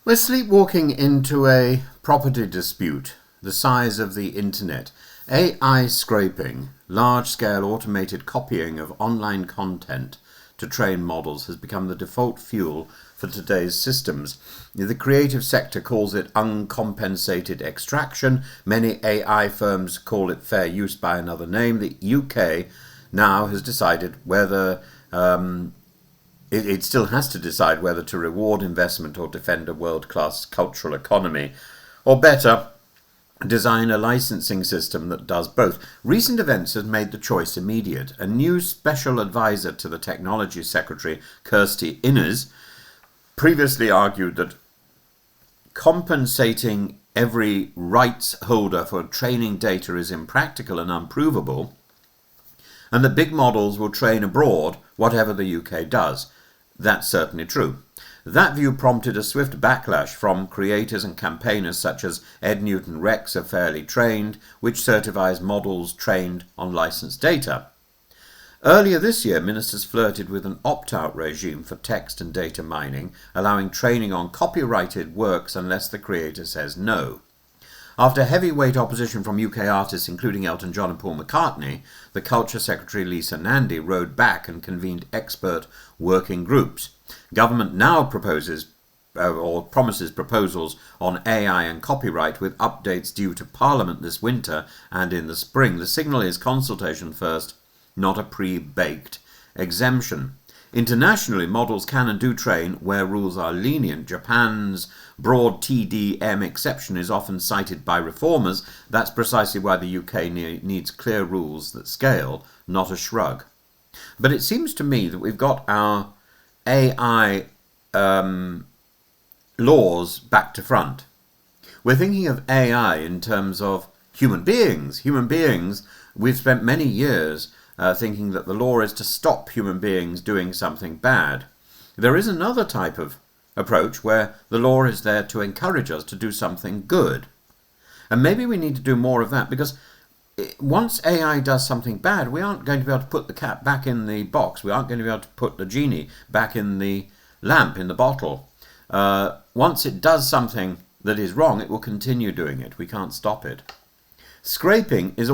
We're sleepwalking into a property dispute, the size of the internet. AI scraping, large-scale automated copying of online content to train models has become the default fuel for today's systems. The creative sector calls it uncompensated extraction. Many AI firms call it fair use by another name. The UK now has decided whether it still has to decide whether to reward investment or defend a world-class cultural economy, or better, design a licensing system that does both. Recent events have made the choice immediate. A new special advisor to the Technology Secretary, Kirsty Innes, previously argued that compensating every rights holder for training data is impractical and unprovable, and that big models will train abroad whatever the UK does. That's certainly true. That view prompted a swift backlash from creators and campaigners such as Ed Newton Rex of Fairly Trained, which certifies models trained on licensed data. Earlier this year, ministers flirted with an opt-out regime for text and data mining, allowing training on copyrighted works unless the creator says no. After heavyweight opposition from UK artists including Elton John and Paul McCartney, the Culture Secretary Lisa Nandy rode back and convened expert working groups. Government now promises proposals on AI and copyright, with updates due to Parliament this winter and in the spring. The signal is consultation first, not a pre-baked exemption. Internationally, models can and do train where rules are lenient. Japan's broad TDM exception is often cited by reformers. That's precisely why the UK needs clear rules that scale, not a shrug. But it seems to me that we've got our AI laws back to front. We're thinking of AI in terms of human beings. We've spent many years thinking that the law is to stop human beings doing something bad. There is another type of approach where the law is there to encourage us to do something good. And maybe we need to do more of that, because once AI does something bad, we aren't going to be able to put the cat back in the box. We aren't going to be able to put the genie back in the lamp, in the bottle. Once it does something that is wrong, it will continue doing it. We can't stop it. Scraping is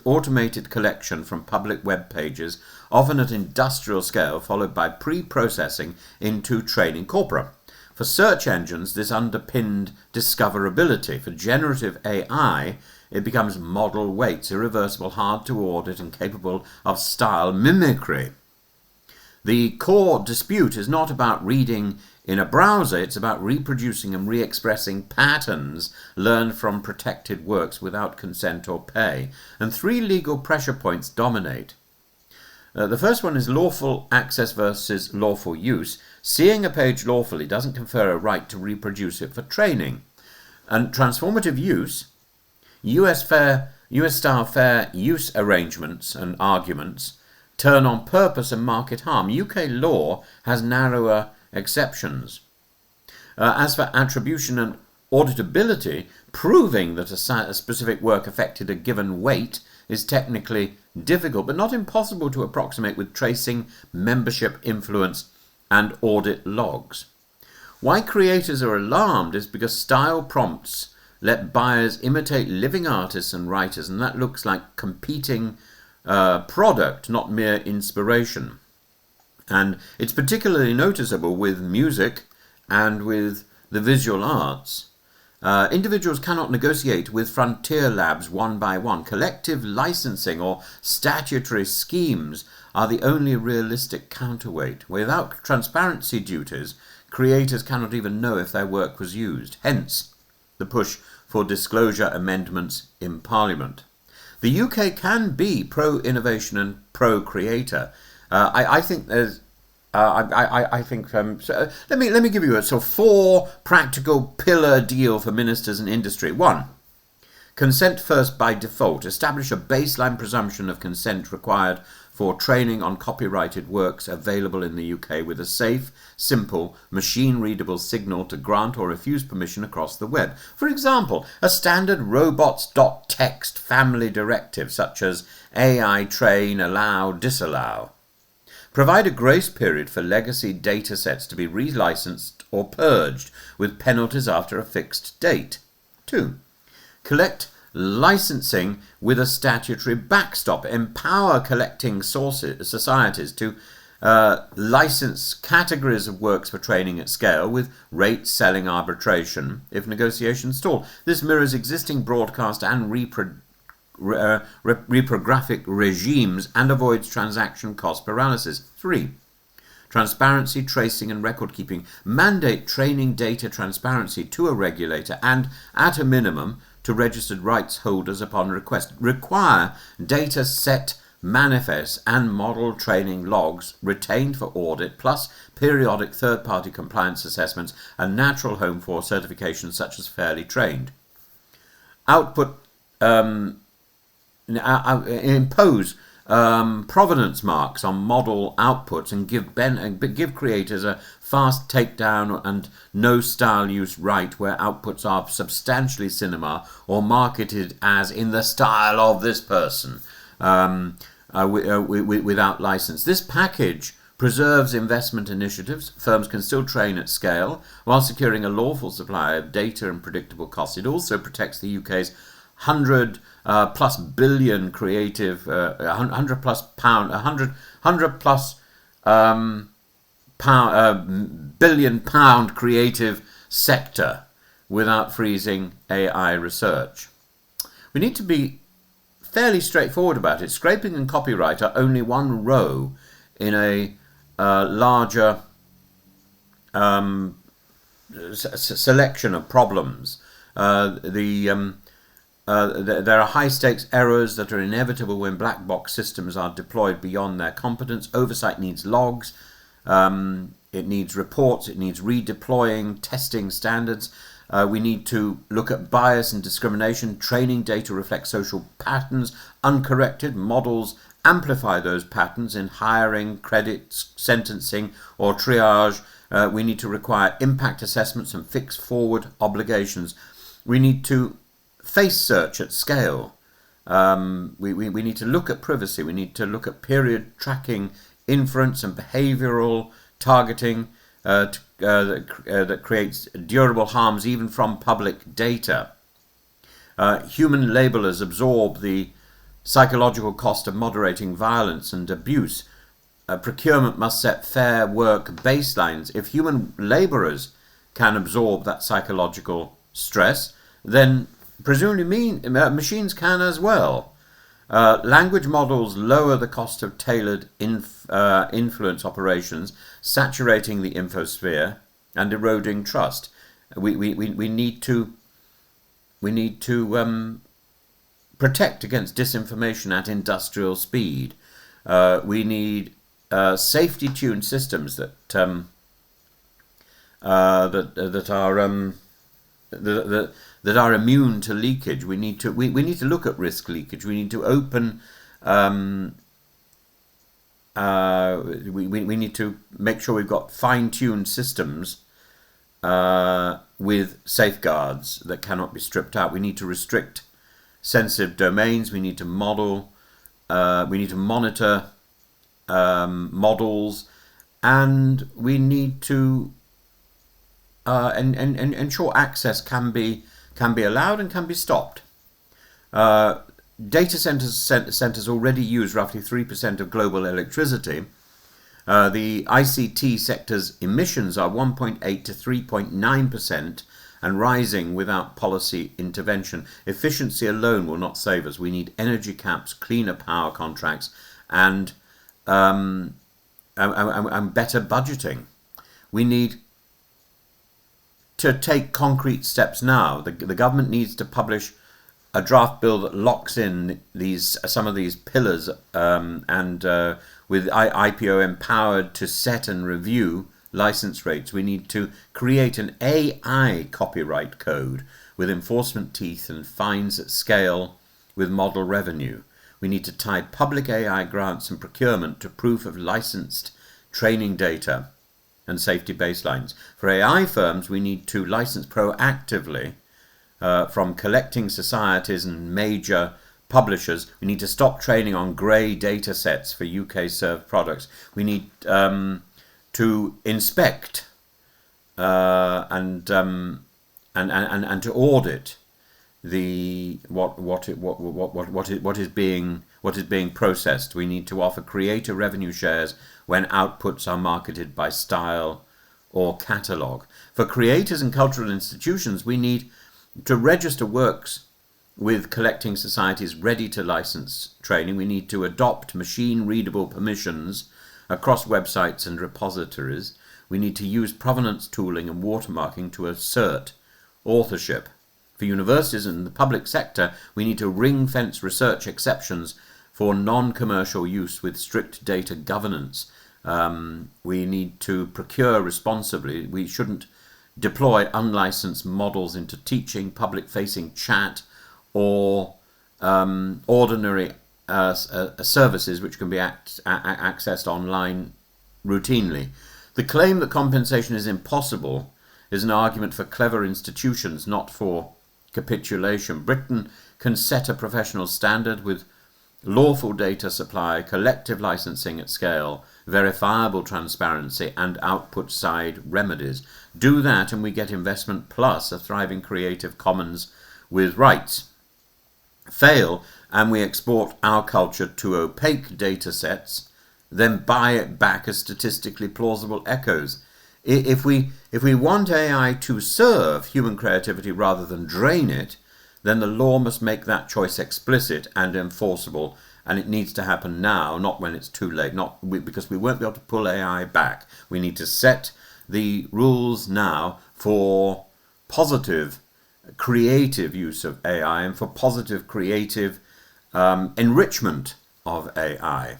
automated collection from public web pages, often at industrial scale, followed by pre-processing into training corpora. For search engines, this underpinned discoverability. For generative AI, it becomes model weights, irreversible, hard to audit, and capable of style mimicry. The core dispute is not about reading in a browser, it's about reproducing and re-expressing patterns learned from protected works without consent or pay. And three legal pressure points dominate. The first one is lawful access versus lawful use. Seeing a page lawfully doesn't confer a right to reproduce it for training. And transformative use, US-style fair use arrangements and arguments turn on purpose and market harm. UK law has narrower exceptions. As for attribution and auditability, proving that a specific work affected a given weight is technically difficult, but not impossible to approximate with tracing, membership, influence, and audit logs. Why creators are alarmed is because style prompts let buyers imitate living artists and writers, and that looks like competing product, not mere inspiration. And it's particularly noticeable with music and with the visual arts. Individuals cannot negotiate with frontier labs one by one. Collective licensing or statutory schemes are the only realistic counterweight. Without transparency duties, creators cannot even know if their work was used. Hence, the push for disclosure amendments in Parliament. The UK can be pro-innovation and pro-creator. I think there's. So let me give you a sort of 4 practical pillar deal for ministers and industry. 1. Consent first by default. Establish a baseline presumption of consent required for training on copyrighted works available in the UK, with a safe, simple, machine-readable signal to grant or refuse permission across the web. For example, a standard robots.txt family directive, such as AI, train, allow, disallow. Provide a grace period for legacy data sets to be relicensed or purged with penalties after a fixed date. 2. Collect licensing with a statutory backstop. Empower collecting societies to license categories of works for training at scale with rate selling arbitration if negotiations stall. This mirrors existing broadcast and reprographic regimes and avoids transaction cost paralysis. 3. Transparency, tracing and record keeping. Mandate training data transparency to a regulator and, at a minimum, to registered rights holders upon request. Require data set manifests and model training logs retained for audit, plus periodic third-party compliance assessments and natural home for certifications such as fairly trained. Impose provenance marks on model outputs and give creators a fast takedown and no style use right where outputs are substantially cinema or marketed as in the style of this person without license. This package preserves investment initiatives. Firms can still train at scale while securing a lawful supply of data and predictable costs. It also protects the UK's 100 plus billion creative, 100 plus billion pound creative sector without freezing AI research. We need to be fairly straightforward about it. Scraping and copyright are only one row in a larger selection of problems. There are high-stakes errors that are inevitable when black box systems are deployed beyond their competence. Oversight needs logs, it needs reports, it needs redeploying, testing standards. We need to look at bias and discrimination. Training data reflects social patterns. Uncorrected models amplify those patterns in hiring, credits, sentencing, or triage. We need to require impact assessments and fix forward obligations. We need to face search at scale. We need to look at privacy. We need to look at period tracking, inference and behavioral targeting that creates durable harms even from public data. Human labellers absorb the psychological cost of moderating violence and abuse. Procurement must set fair work baselines. If human labourers can absorb that psychological stress, then presumably machines can as well. Language models lower the cost of tailored influence operations, saturating the infosphere and eroding trust. We need to protect against disinformation at industrial speed. We need safety-tuned systems that are immune to leakage. We need to look at risk leakage. We need to open. We need to make sure we've got fine-tuned systems with safeguards that cannot be stripped out. We need to restrict sensitive domains. We need to model. We need to monitor models, and we need to ensure access can be allowed and can be stopped. Data centers already use roughly 3% of global electricity. The ICT sector's emissions are 1.8 to 3.9% and rising without policy intervention. Efficiency alone will not save us. We need energy caps, cleaner power contracts, and better budgeting. We need to take concrete steps now. The government needs to publish a draft bill that locks in some of these pillars, and with IPO empowered to set and review license rates. We need to create an AI copyright code with enforcement teeth and fines at scale with model revenue. We need to tie public AI grants and procurement to proof of licensed training data and safety baselines. For AI firms, we need to license proactively from collecting societies and major publishers. We need to stop trading on grey data sets for UK served products. We need to inspect and to audit what is being processed. We need to offer creator revenue shares when outputs are marketed by style or catalogue. For creators and cultural institutions, we need to register works with collecting societies ready to license training. We need to adopt machine-readable permissions across websites and repositories. We need to use provenance tooling and watermarking to assert authorship. For universities and the public sector, we need to ring-fence research exceptions for non-commercial use with strict data governance. We need to procure responsibly. We shouldn't deploy unlicensed models into teaching, public-facing chat, or ordinary services which can be accessed online routinely. The claim that compensation is impossible is an argument for clever institutions, not for capitulation. Britain can set a professional standard with lawful data supply, collective licensing at scale, verifiable transparency, and output side remedies. Do that and we get investment plus a thriving Creative Commons with rights. Fail and we export our culture to opaque data sets, then buy it back as statistically plausible echoes. If we want AI to serve human creativity rather than drain it, then the law must make that choice explicit and enforceable, and it needs to happen now, not when it's too late, because we won't be able to pull AI back. We need to set the rules now for positive creative use of AI and for positive creative enrichment of AI.